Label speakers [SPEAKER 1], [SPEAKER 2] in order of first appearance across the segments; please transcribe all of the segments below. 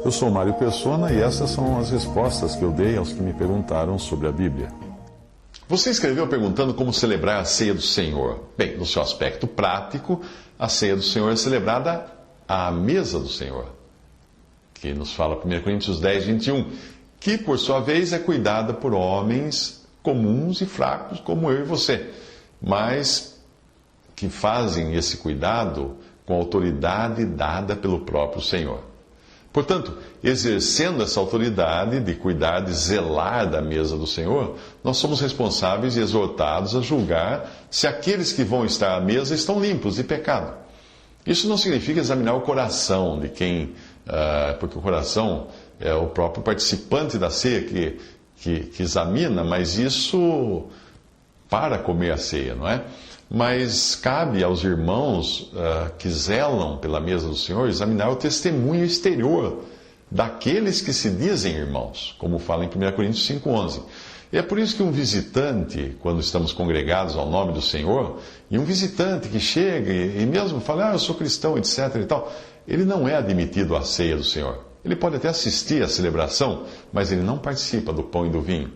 [SPEAKER 1] Eu sou Mário Persona e essas são as respostas que eu dei aos que me perguntaram sobre a Bíblia.
[SPEAKER 2] Você escreveu perguntando como celebrar a ceia do Senhor. Bem, no seu aspecto prático, a ceia do Senhor é celebrada à mesa do Senhor, que nos fala 1 Coríntios 10, 21, que por sua vez é cuidada por homens comuns e fracos como eu e você, mas que fazem esse cuidado com a autoridade dada pelo próprio Senhor. Portanto, exercendo essa autoridade de cuidar, de zelar da mesa do Senhor, nós somos responsáveis e exortados a julgar se aqueles que vão estar à mesa estão limpos de pecado. Isso não significa examinar o coração de quem, porque o coração é o próprio participante da ceia que examina, mas isso para comer a ceia, não é? Mas cabe aos irmãos que zelam pela mesa do Senhor examinar o testemunho exterior daqueles que se dizem irmãos, como fala em 1 Coríntios 5,11. E é por isso que um visitante, quando estamos congregados ao nome do Senhor, e um visitante que chega e mesmo fala, eu sou cristão, etc. e tal, ele não é admitido à ceia do Senhor. Ele pode até assistir à celebração, mas ele não participa do pão e do vinho,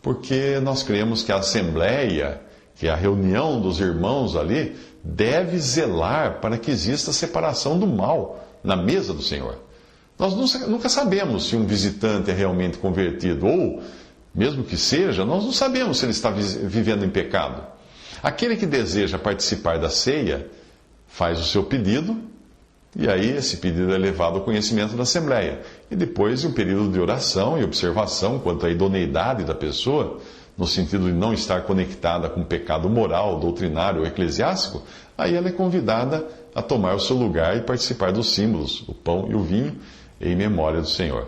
[SPEAKER 2] porque nós cremos que a assembleia, que é a reunião dos irmãos ali, deve zelar para que exista separação do mal na mesa do Senhor. Nós nunca sabemos se um visitante é realmente convertido, ou, mesmo que seja, nós não sabemos se ele está vivendo em pecado. Aquele que deseja participar da ceia faz o seu pedido, e aí esse pedido é levado ao conhecimento da Assembleia. E depois de um período de oração e observação quanto à idoneidade da pessoa, no sentido de não estar conectada com pecado moral, doutrinário ou eclesiástico, aí ela é convidada a tomar o seu lugar e participar dos símbolos, o pão e o vinho, em memória do Senhor.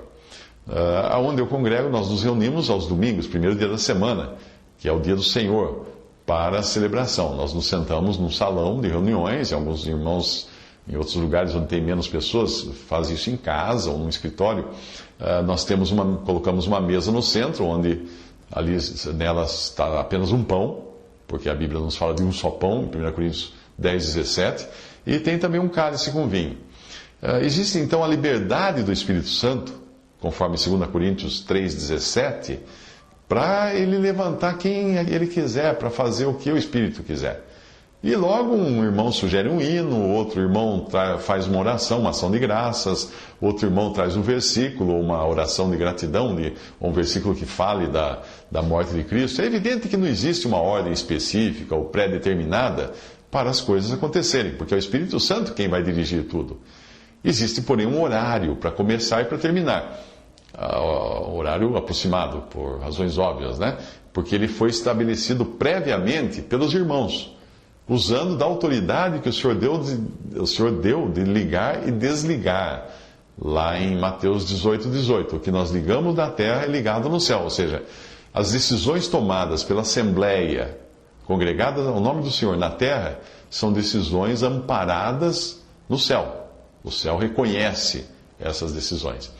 [SPEAKER 2] Aonde eu congrego, nós nos reunimos aos domingos, primeiro dia da semana, que é o dia do Senhor, para a celebração. Nós nos sentamos num salão de reuniões, e alguns irmãos em outros lugares onde tem menos pessoas fazem isso em casa ou no escritório. Nós colocamos uma mesa no centro, onde ali nela está apenas um pão, porque a Bíblia nos fala de um só pão, em 1 Coríntios 10, 17, e tem também um cálice com vinho. Existe então a liberdade do Espírito Santo, conforme 2 Coríntios 3, 17, para ele levantar quem ele quiser, para fazer o que o Espírito quiser. E logo um irmão sugere um hino, outro irmão faz uma oração, uma ação de graças, outro irmão traz um versículo, uma oração de gratidão, um versículo que fale da morte de Cristo. É evidente que não existe uma ordem específica ou pré-determinada para as coisas acontecerem, porque é o Espírito Santo quem vai dirigir tudo. Existe, porém, um horário para começar e para terminar. Horário aproximado, por razões óbvias, né? Porque ele foi estabelecido previamente pelos irmãos, usando da autoridade que o Senhor deu de ligar e desligar, lá em Mateus 18, 18. O que nós ligamos na terra é ligado no céu. Ou seja, as decisões tomadas pela Assembleia, congregada ao nome do Senhor na terra, são decisões amparadas no céu. O céu reconhece essas decisões.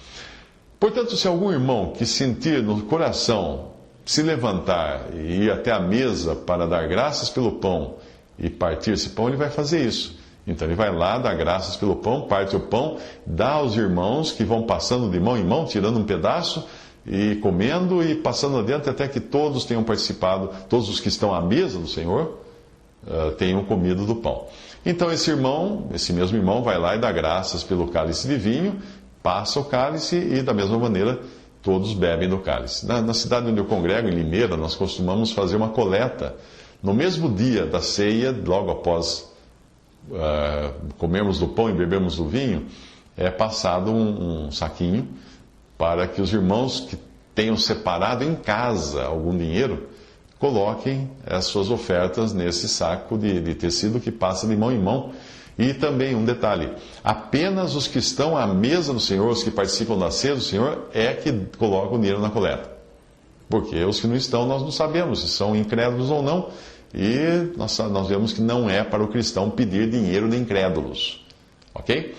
[SPEAKER 2] Portanto, se algum irmão que sentir no coração se levantar e ir até a mesa para dar graças pelo pão e partir esse pão, ele vai fazer isso. Então ele vai lá, dá graças pelo pão, parte o pão, dá aos irmãos que vão passando de mão em mão, tirando um pedaço e comendo e passando adiante até que todos tenham participado, todos os que estão à mesa do Senhor, tenham comido do pão. Então esse mesmo irmão vai lá e dá graças pelo cálice de vinho, passa o cálice e da mesma maneira todos bebem do cálice. Na cidade onde eu congrego, em Limeira, nós costumamos fazer uma coleta. No mesmo dia da ceia, logo após comermos do pão e bebermos do vinho, é passado um saquinho para que os irmãos que tenham separado em casa algum dinheiro coloquem as suas ofertas nesse saco de tecido que passa de mão em mão. E também um detalhe, apenas os que estão à mesa do Senhor, os que participam da ceia do Senhor, é que colocam o dinheiro na coleta. Porque os que não estão, nós não sabemos se são incrédulos ou não. E nós vemos que não é para o cristão pedir dinheiro de incrédulos. Ok?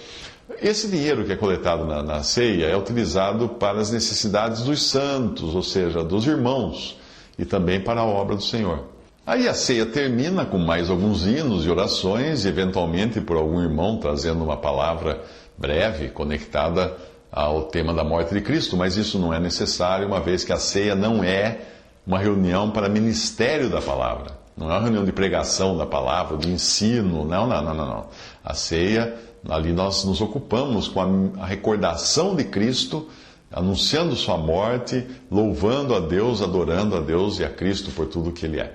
[SPEAKER 2] Esse dinheiro que é coletado na ceia é utilizado para as necessidades dos santos, ou seja, dos irmãos, e também para a obra do Senhor. Aí a ceia termina com mais alguns hinos e orações, e eventualmente por algum irmão trazendo uma palavra breve, conectada ao tema da morte de Cristo, mas isso não é necessário, uma vez que a ceia não é uma reunião para ministério da palavra. Não é uma reunião de pregação da palavra, de ensino, não. A ceia, ali nós nos ocupamos com a recordação de Cristo, anunciando sua morte, louvando a Deus, adorando a Deus e a Cristo por tudo que Ele é.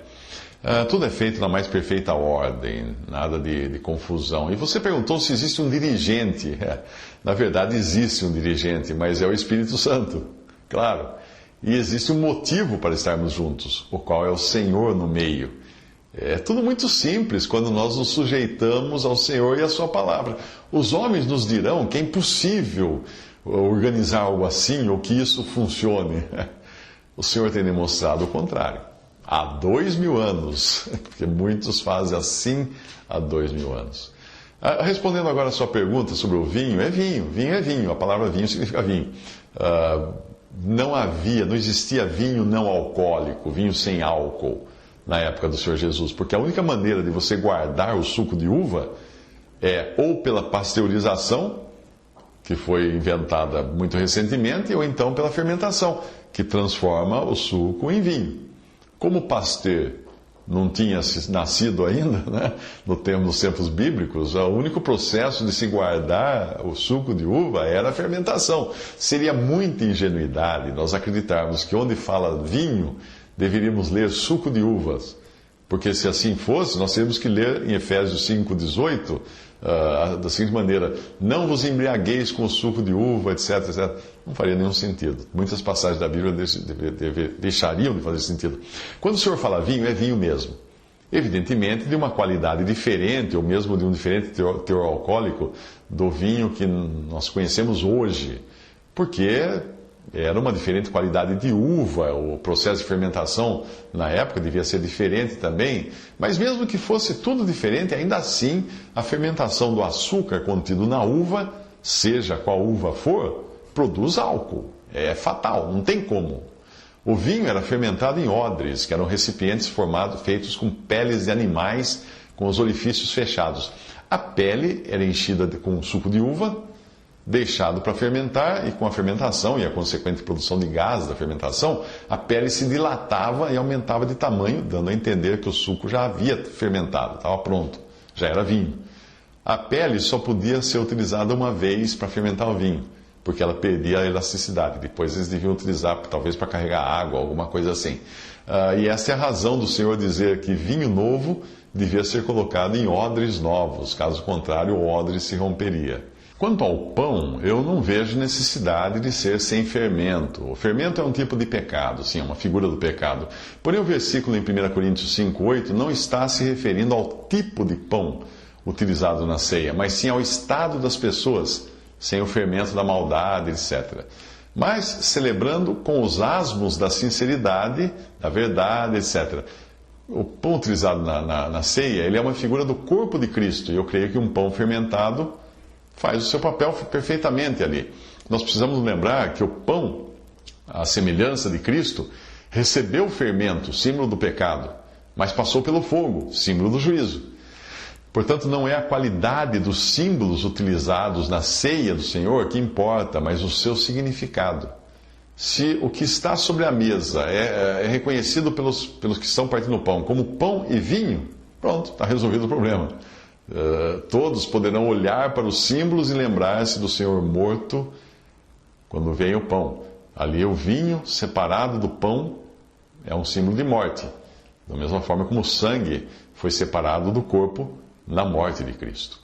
[SPEAKER 2] Tudo é feito na mais perfeita ordem, nada de confusão. E você perguntou se existe um dirigente. Na verdade, existe um dirigente, mas é o Espírito Santo, claro. E existe um motivo para estarmos juntos, o qual é o Senhor no meio. É tudo muito simples quando nós nos sujeitamos ao Senhor e à Sua palavra. Os homens nos dirão que é impossível organizar algo assim ou que isso funcione. O Senhor tem demonstrado o contrário. Há 2000 anos, porque muitos fazem assim há 2000 anos. Respondendo agora a sua pergunta sobre o vinho, vinho é vinho, a palavra vinho significa vinho. Não existia vinho não alcoólico, vinho sem álcool, na época do Senhor Jesus, porque a única maneira de você guardar o suco de uva é ou pela pasteurização, que foi inventada muito recentemente, ou então pela fermentação, que transforma o suco em vinho. Como o Pasteur não tinha nascido ainda, né, nos tempos bíblicos, o único processo de se guardar o suco de uva era a fermentação. Seria muita ingenuidade nós acreditarmos que onde fala vinho, deveríamos ler suco de uvas. Porque se assim fosse, nós teríamos que ler em Efésios 5,18, da seguinte maneira: não vos embriagueis com o suco de uva, etc, etc. Não faria nenhum sentido. Muitas passagens da Bíblia deixariam de fazer sentido. Quando o Senhor fala vinho, é vinho mesmo. Evidentemente, de uma qualidade diferente, ou mesmo de um diferente teor alcoólico do vinho que nós conhecemos hoje. Porque era uma diferente qualidade de uva, o processo de fermentação na época devia ser diferente também, mas mesmo que fosse tudo diferente, ainda assim a fermentação do açúcar contido na uva, seja qual uva for, produz álcool. É fatal, não tem como. O vinho era fermentado em odres, que eram recipientes feitos com peles de animais com os orifícios fechados. A pele era enchida com suco de uva, deixado para fermentar, e com a fermentação e a consequente produção de gases da fermentação, a pele se dilatava e aumentava de tamanho, dando a entender que o suco já havia fermentado, estava pronto, já era vinho. A pele só podia ser utilizada uma vez para fermentar o vinho, porque ela perdia a elasticidade. Depois eles deviam utilizar, talvez, para carregar água, alguma coisa assim. E essa é a razão do Senhor dizer que vinho novo devia ser colocado em odres novos, caso contrário o odre se romperia. Quanto ao pão, eu não vejo necessidade de ser sem fermento. O fermento é um tipo de pecado, sim, é uma figura do pecado. Porém, o versículo em 1 Coríntios 5,8 não está se referindo ao tipo de pão utilizado na ceia, mas sim ao estado das pessoas, sem o fermento da maldade, etc. Mas celebrando com os asmos da sinceridade, da verdade, etc. O pão utilizado na ceia, ele é uma figura do corpo de Cristo, e eu creio que um pão fermentado faz o seu papel perfeitamente ali. Nós precisamos lembrar que o pão, a semelhança de Cristo, recebeu o fermento, símbolo do pecado, mas passou pelo fogo, símbolo do juízo. Portanto, não é a qualidade dos símbolos utilizados na ceia do Senhor que importa, mas o seu significado. Se o que está sobre a mesa é reconhecido pelos que estão partindo o pão como pão e vinho, pronto, está resolvido o problema. Todos poderão olhar para os símbolos e lembrar-se do Senhor morto quando vem o pão. Ali o vinho separado do pão é um símbolo de morte, da mesma forma como o sangue foi separado do corpo na morte de Cristo.